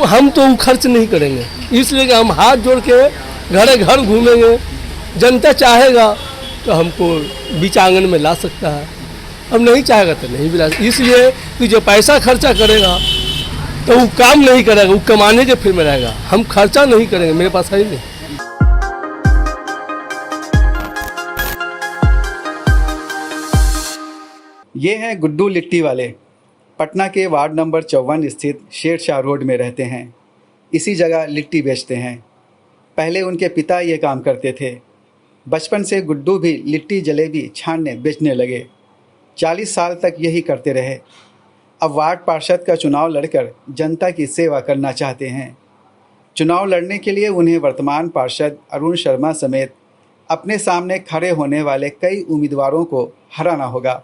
हम तो खर्च नहीं करेंगे, इसलिए कि हम हाथ जोड़ के घर घर घूमेंगे। जनता चाहेगा तो हमको बीच आंगन में ला सकता है, अब नहीं चाहेगा तो नहीं भी ला। इसलिए कि जो पैसा खर्चा करेगा तो वो काम नहीं करेगा, वो कमाने के फिर में रहेगा। हम खर्चा नहीं करेंगे, मेरे पास है ही नहीं। ये हैं गुड्डू लिट्टी वाले। पटना के वार्ड नंबर 54 स्थित शेर शाह रोड में रहते हैं। इसी जगह लिट्टी बेचते हैं। पहले उनके पिता ये काम करते थे। बचपन से गुड्डू भी लिट्टी जलेबी छानने बेचने लगे। 40 साल तक यही करते रहे। अब वार्ड पार्षद का चुनाव लड़कर जनता की सेवा करना चाहते हैं। चुनाव लड़ने के लिए उन्हें वर्तमान पार्षद अरुण शर्मा समेत अपने सामने खड़े होने वाले कई उम्मीदवारों को हराना होगा।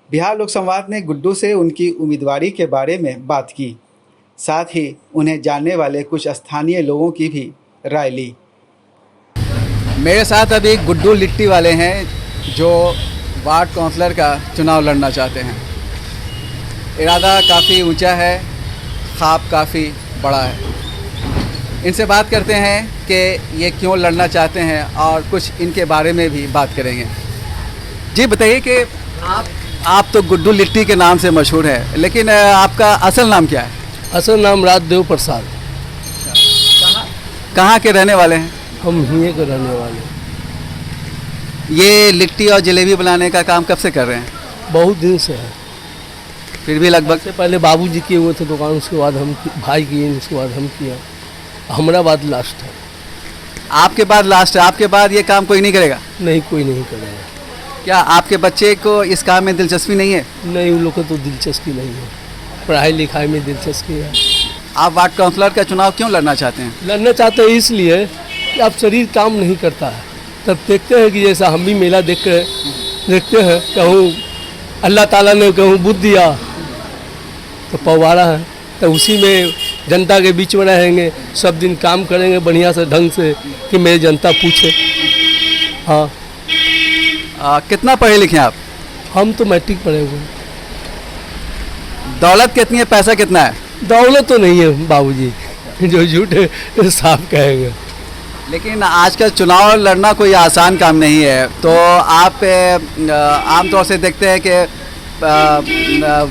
बिहार लोक संवाद ने गुड्डू से उनकी उम्मीदवारी के बारे में बात की, साथ ही उन्हें जानने वाले कुछ स्थानीय लोगों की भी राय ली। मेरे साथ अभी गुड्डू लिट्टी वाले हैं जो वार्ड काउंसलर का चुनाव लड़ना चाहते हैं। इरादा काफ़ी ऊंचा है, ख्वाब काफ़ी बड़ा है। इनसे बात करते हैं कि ये क्यों लड़ना चाहते हैं और कुछ इनके बारे में भी बात करेंगे। जी बताइए कि आप तो गुड्डू लिट्टी के नाम से मशहूर है, लेकिन आपका असल नाम क्या है? असल नाम राजदेव प्रसाद। कहाँ के रहने वाले हैं? हम हिये के रहने वाले। ये लिट्टी और जलेबी बनाने का काम कब से कर रहे हैं? बहुत दिन से है। फिर भी लगभग से पहले बाबूजी किए हुए थे दुकान, उसके बाद हम भाई किए, उसके बाद हम किया, हमारा बाद लास्ट है। आपके बाद लास्ट है? आपके बाद ये काम कोई नहीं करेगा? नहीं, कोई नहीं करेगा। क्या आपके बच्चे को इस काम में दिलचस्पी नहीं है? नहीं, उन लोग को तो दिलचस्पी नहीं है, पढ़ाई लिखाई में दिलचस्पी है। आप वार्ड काउंसलर का चुनाव क्यों लड़ना चाहते हैं? लड़ना चाहते हैं इसलिए कि अब शरीर काम नहीं करता है। तब देखते हैं कि जैसा हम भी मेला देखते हैं, कहूँ अल्लाह ताला ने कहूँ बुद्धि दिया तो पवारा है, तो उसी में जनता के बीच में रहेंगे, सब दिन काम करेंगे बढ़िया से ढंग से कि मेरी जनता पूछे। हाँ। कितना पढ़े लिखे हैं आप? हम तो मैट्रिक पढ़े हुए हैं। दौलत कितनी है, पैसा कितना है? दौलत तो नहीं है बाबूजी, जो झूठे साफ कहेंगे। लेकिन आजकल चुनाव लड़ना कोई आसान काम नहीं है, तो आप आमतौर से देखते हैं कि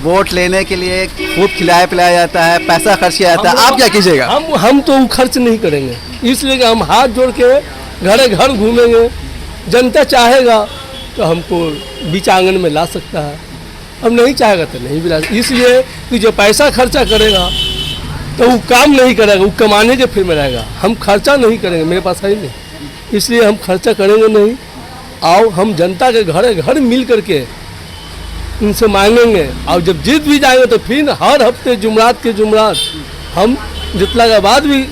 वोट लेने के लिए खूब खिलाया पिलाया जाता है, पैसा खर्च किया जाता है। आप क्या कीजिएगा? हम तो खर्च नहीं करेंगे, इसलिए कि हम हाथ जोड़ के घर घर घूमेंगे। जनता चाहेगा तो हमको बीच आंगन में ला सकता है, अब नहीं चाहेगा तो नहीं भी ला। इसलिए कि जो पैसा खर्चा करेगा तो वो काम नहीं करेगा, वो कमाने के फिर में रहेगा। हम खर्चा नहीं करेंगे, मेरे पास है ही नहीं, इसलिए हम खर्चा करेंगे नहीं। आओ हम जनता के घर घर मिल करके उनसे मांगेंगे, और जब जीत भी जाएंगे तो फिर हर हफ्ते जुमरात के जुमरात हम जितला के बाद भी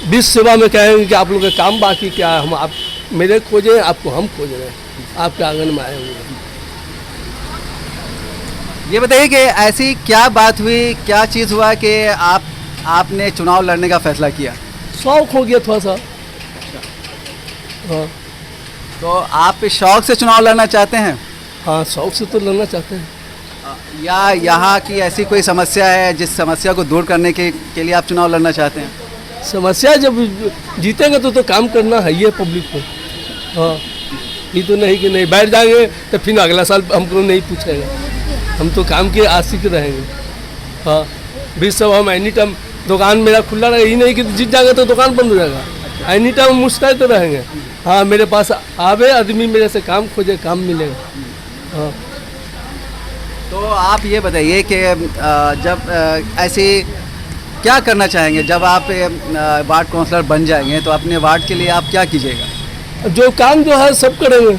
बीच सेवा में कहेंगे कि आप लोग का काम बाकी क्या है, हम आप मेरे खोजे, आपको हम खोज रहे हैं, आपके आंगन में आए हुए हैं। ये बताइए कि ऐसी क्या बात हुई, क्या चीज़ हुआ कि आपने चुनाव लड़ने का फैसला किया? शौक हो गया थोड़ा सा। हाँ। तो आप शौक से चुनाव लड़ना चाहते हैं? हाँ, शौक से तो लड़ना चाहते हैं। या यहाँ की ऐसी कोई समस्या है जिस समस्या को दूर करने के लिए आप चुनाव लड़ना चाहते हैं? समस्या जब जीतेंगे तो काम करना है ये पब्लिक को। हाँ, ये तो नहीं कि नहीं बैठ जाएंगे तो फिर अगला साल हमको नहीं पूछेगा, हम तो काम के आशिक रहेंगे। हाँ, बीच सब हम एनी टाइम दुकान मेरा खुला रहेगा, ये नहीं कि जीत जाएंगे तो दुकान बंद हो जाएगा। एनी टाइम मुस्कुराते रहेंगे। हाँ, मेरे पास आवे आदमी मेरे से काम खोजे, काम मिलेगा। हाँ। तो आप ये बताइए कि जब ऐसी क्या करना चाहेंगे जब आप वार्ड काउंसलर बन जाएंगे, तो अपने वार्ड के लिए आप क्या कीजिएगा? जो काम जो है सब करेंगे।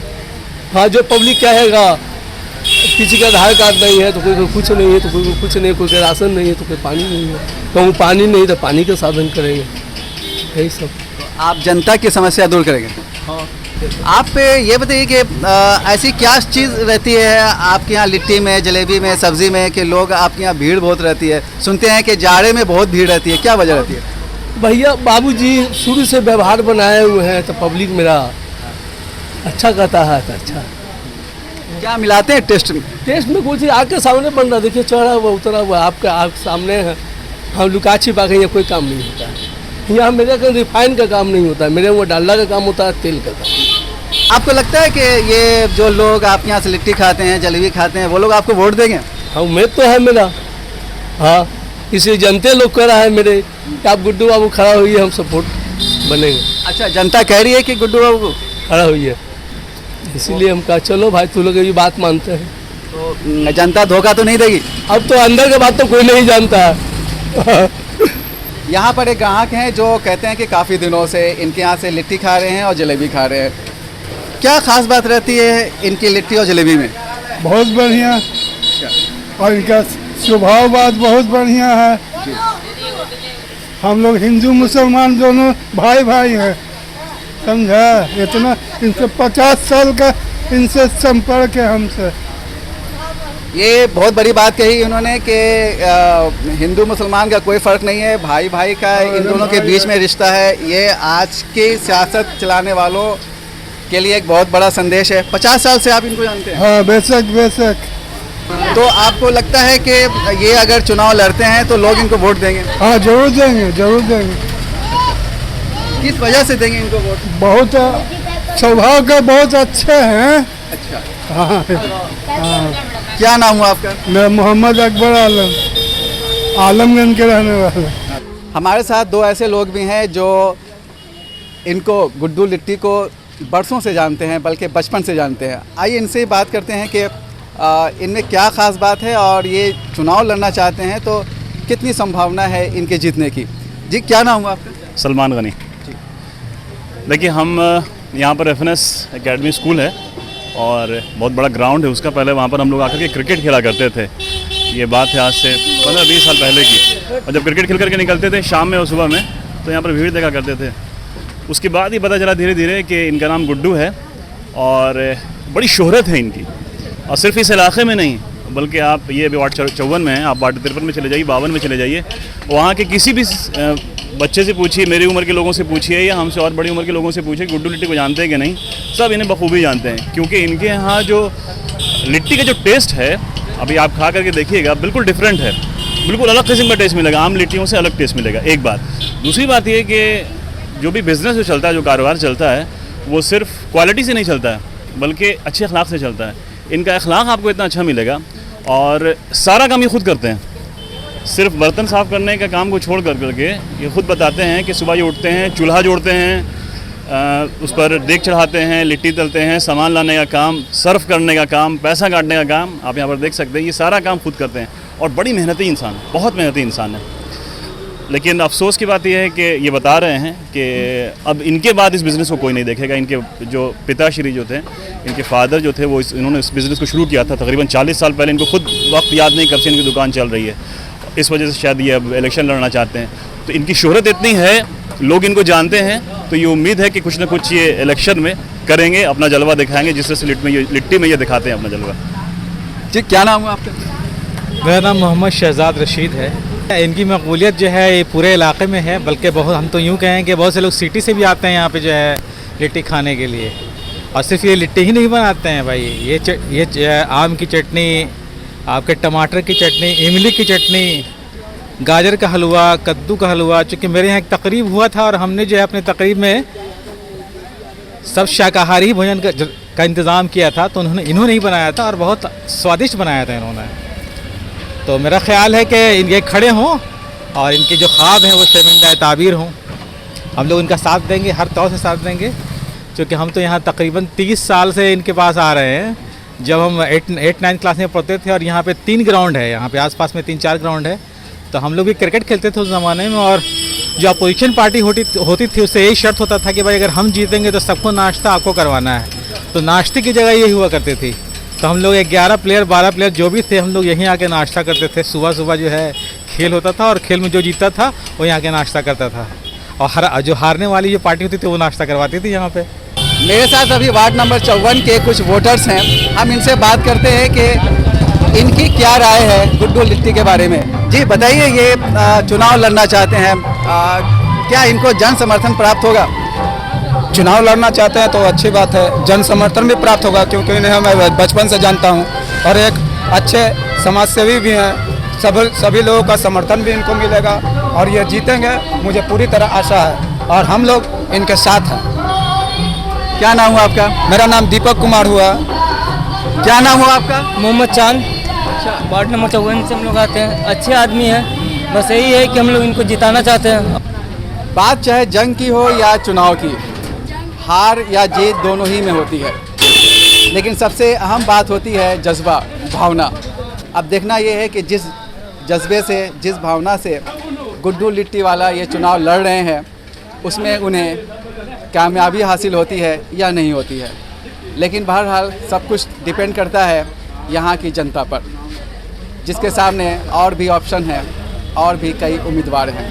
हाँ, जो पब्लिक कहेगा किसी का आधार कार्ड नहीं है तो कोई को कुछ नहीं है, तो कोई को कुछ नहीं, कोई का राशन नहीं है तो कोई पानी नहीं है, कहूँ पानी नहीं तो पानी का साधन करेंगे, यही सब। तो आप जनता की समस्या दूर करेंगे? हाँ। आप ये बताइए कि ऐसी क्या चीज़ रहती है आपके यहाँ लिट्टी में, जलेबी में, सब्ज़ी में कि लोग आपके यहाँ भीड़ बहुत रहती है? सुनते हैं कि जाड़े में बहुत भीड़ रहती है, क्या वजह रहती है? भैया बाबूजी शुरू से व्यवहार बनाए हुए हैं तो पब्लिक मेरा अच्छा कहता है तो अच्छा। क्या मिलाते हैं टेस्ट में? टेस्ट में कुछ आके सामने बन रहा, देखिए चढ़ा हुआ उतरा हुआ आपके सामने है, हम लुका छिपा के यहाँ कोई काम नहीं होता है। यहाँ मेरे का रिफाइन का काम नहीं होता है, मेरे वो डालडा का काम होता है, तेल का काम। आपको लगता है कि ये जो लोग आप यहाँ से लिट्टी खाते हैं, जलेबी खाते हैं, वो लोग आपको वोट देंगे? हाँ, उम्मीद तो है मेरा। हाँ, इसलिए जनते लोग कह रहा है मेरे कि आप गुड्डू बाबू खड़ा हुई है, हम सपोर्ट बनेंगे। अच्छा, जनता कह रही है कि गुड्डू बाबू को? खड़ा हुई है, इसीलिए हम कहा चलो भाई तू लोग ये बात मानते हैं। तो जनता धोखा तो नहीं देगी? अब तो अंदर के बात तो कोई नहीं जानता है। यहाँ पर एक ग्राहक हैं जो कहते हैं कि काफ़ी दिनों से इनके यहाँ से लिट्टी खा रहे हैं और जलेबी खा रहे हैं। क्या खास बात रहती है इनकी लिट्टी और जलेबी में? बहुत बढ़िया, और इनका स्वभाव बात बहुत बढ़िया है। हम लोग हिंदू मुसलमान दोनों भाई भाई हैं, समझा। इतना इनसे 50 साल का इनसे संपर्क है हमसे। ये बहुत बड़ी बात कही उन्होंने कि हिंदू मुसलमान का कोई फ़र्क नहीं है, भाई भाई का इन दोनों के बीच में रिश्ता है। ये आज की सियासत चलाने वालों के लिए एक बहुत बड़ा संदेश है। 50 साल से आप इनको जानते हैं? हाँ, बेशक बेशक। तो आपको लगता है कि ये अगर चुनाव लड़ते हैं तो लोग इनको वोट देंगे? हाँ, जरूर देंगे, जरूर देंगे। किस वजह से देंगे इनको वोट? बहुत स्वभाव का बहुत अच्छे हैं। अच्छा, हाँ, हाँ। क्या नाम हुआ आपका? मैं मोहम्मद अकबर आलम, आलमगंज के रहने वाला। हमारे साथ दो ऐसे लोग भी हैं जो इनको गुड्डू लिट्टी को बरसों से जानते हैं, बल्कि बचपन से जानते हैं। आइए इनसे ही बात करते हैं कि इनमें क्या ख़ास बात है और ये चुनाव लड़ना चाहते हैं तो कितनी संभावना है इनके जीतने की। जी, क्या नाम हुआ आपका? सलमान गनी। देखिए, हम यहाँ पर एफएनएस एकेडमी स्कूल है और बहुत बड़ा ग्राउंड है उसका। पहले वहाँ पर हम लोग आकर के क्रिकेट खेला करते थे। ये बात है आज से 15-20 साल पहले की। और जब क्रिकेट खेल करके निकलते थे शाम में और सुबह में, तो यहाँ पर भीड़ देखा करते थे। उसके बाद ही पता चला धीरे धीरे कि इनका नाम गुड्डू है और बड़ी शोहरत है इनकी। और सिर्फ इस इलाके में नहीं, बल्कि आप ये अभी वार्ड 54 में हैं, आप वार्ड 53 में चले जाइए, 52 में चले जाइए, वहाँ के किसी भी बच्चे से पूछिए, मेरी उम्र के लोगों से पूछिए या हमसे और बड़ी उम्र के लोगों से पूछिए, गुड्डू लिट्टी को जानते हैं कि नहीं, सब इन्हें बखूबी जानते हैं। क्योंकि इनके यहाँ जो लिट्टी का जो टेस्ट है, अभी आप खा करके देखिएगा, बिल्कुल डिफरेंट है, बिल्कुल अलग किस्म का टेस्ट मिलेगा, आम लिट्टियों से अलग टेस्ट मिलेगा। एक बात। दूसरी बात ये कि जो भी बिज़नेस जो चलता है, जो कारोबार चलता है, वो सिर्फ क्वालिटी से नहीं चलता है, बल्कि अच्छे अखलाक से चलता है। इनका अखलाक आपको इतना अच्छा मिलेगा और सारा काम ये खुद करते हैं। सिर्फ बर्तन साफ़ करने का काम को छोड़ करके ये खुद बताते हैं कि सुबह ये उठते हैं, चूल्हा जोड़ते हैं, उस पर देग चढ़ाते हैं, लिट्टी तलते हैं, सामान लाने का काम, सर्व करने का काम, पैसा काटने का काम, आप यहाँ पर देख सकते हैं, ये सारा काम खुद करते हैं। और बड़ी मेहनती इंसान, बहुत मेहनती इंसान है। लेकिन अफसोस की बात यह है कि ये बता रहे हैं कि अब इनके बाद इस बिज़नेस को कोई नहीं देखेगा। इनके जो पिताश्री जो थे, इनके फादर जो थे, वो इन्होंने इस बिज़नेस को शुरू किया था तकरीबन 40 साल पहले। इनको खुद वक्त याद नहीं कब से इनकी दुकान चल रही है। इस वजह से शायद ये अब इलेक्शन लड़ना चाहते हैं। तो इनकी शोहरत इतनी है, लोग इनको जानते हैं, तो ये उम्मीद है कि कुछ ना कुछ ये इलेक्शन में करेंगे, अपना जलवा दिखाएंगे, जिस तरह से लिट्टी में ये दिखाते हैं अपना जलवा। जी, क्या नाम हुआ आपका? मेरा नाम मोहम्मद शहजाद रशीद है। इनकी मकबूलियत जो है ये पूरे इलाके में है, बल्कि बहुत, हम तो यूँ कहें कि बहुत से लोग सिटी से भी आते हैं यहाँ पे जो है लिट्टी खाने के लिए। और सिर्फ ये लिट्टी ही नहीं बनाते हैं भाई, ये आम की चटनी, आपके टमाटर की चटनी, इमली की चटनी, गाजर का हलवा, कद्दू का हलवा। चूँकि मेरे यहाँ एक तकरीब हुआ था और हमने जो है अपने तकरीब में सब शाकाहारी भोजन का इंतज़ाम किया था, तो इन्होंने ही बनाया था और बहुत स्वादिष्ट बनाया था इन्होंने। तो मेरा ख्याल है कि इनके खड़े हों और इनके जो ख्वाब हैं वो शर्मिंदा ताबीर हों। हम लोग इनका साथ देंगे, हर तौर से साथ देंगे, क्योंकि हम तो यहाँ तकरीबन 30 साल से इनके पास आ रहे हैं। जब हम 8-9 क्लास में पढ़ते थे और यहाँ पे 3 ग्राउंड है, यहाँ पे आसपास में 3-4 ग्राउंड है, तो हम लोग भी क्रिकेट खेलते थे उस ज़माने में। और जो अपोजिशन पार्टी होती थी उससे यही शर्त होता था कि भाई अगर हम जीतेंगे तो सबको नाश्ता आपको करवाना है। तो नाश्ते की जगह यही हुआ करती थी। तो हम लोग 11 प्लेयर 12 प्लेयर जो भी थे, हम लोग यहीं आके नाश्ता करते थे। सुबह सुबह जो है खेल होता था और खेल में जो जीता था वो यहाँ के नाश्ता करता था, और जो हारने वाली जो पार्टी होती थी वो नाश्ता करवाती थी यहाँ पे। मेरे साथ अभी वार्ड नंबर 54 के कुछ वोटर्स हैं, हम इनसे बात करते हैं कि इनकी क्या राय है गुड्डू लिट्टी के बारे में। जी बताइए, ये चुनाव लड़ना चाहते हैं, क्या इनको जन समर्थन प्राप्त होगा? चुनाव लड़ना चाहते हैं तो अच्छी बात है, जन समर्थन भी प्राप्त होगा, क्योंकि इन्हें मैं बचपन से जानता हूं और एक अच्छे समाजसेवी भी हैं, सभी लोगों का समर्थन भी इनको मिलेगा और ये जीतेंगे, मुझे पूरी तरह आशा है और हम लोग इनके साथ हैं। क्या नाम हुआ आपका? मेरा नाम दीपक कुमार हुआ। क्या नाम हुआ आपका? मोहम्मद चांद। वार्ड नंबर 54 से हम लोग आते हैं। अच्छे आदमी हैं, बस यही है कि हम लोग इनको जिताना चाहते हैं। बात चाहे जंग की हो या चुनाव की, हार या जीत दोनों ही में होती है, लेकिन सबसे अहम बात होती है जज्बा, भावना। अब देखना ये है कि जिस जज्बे से, जिस भावना से गुड्डू लिट्टी वाला ये चुनाव लड़ रहे हैं, उसमें उन्हें कामयाबी हासिल होती है या नहीं होती है। लेकिन बहरहाल सब कुछ डिपेंड करता है यहाँ की जनता पर, जिसके सामने और भी ऑप्शन हैं और भी कई उम्मीदवार हैं।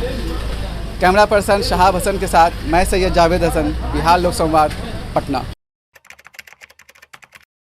कैमरा पर्सन शहाब हसन के साथ मैं सैयद जावेद हसन, बिहार लोक संवाद, पटना।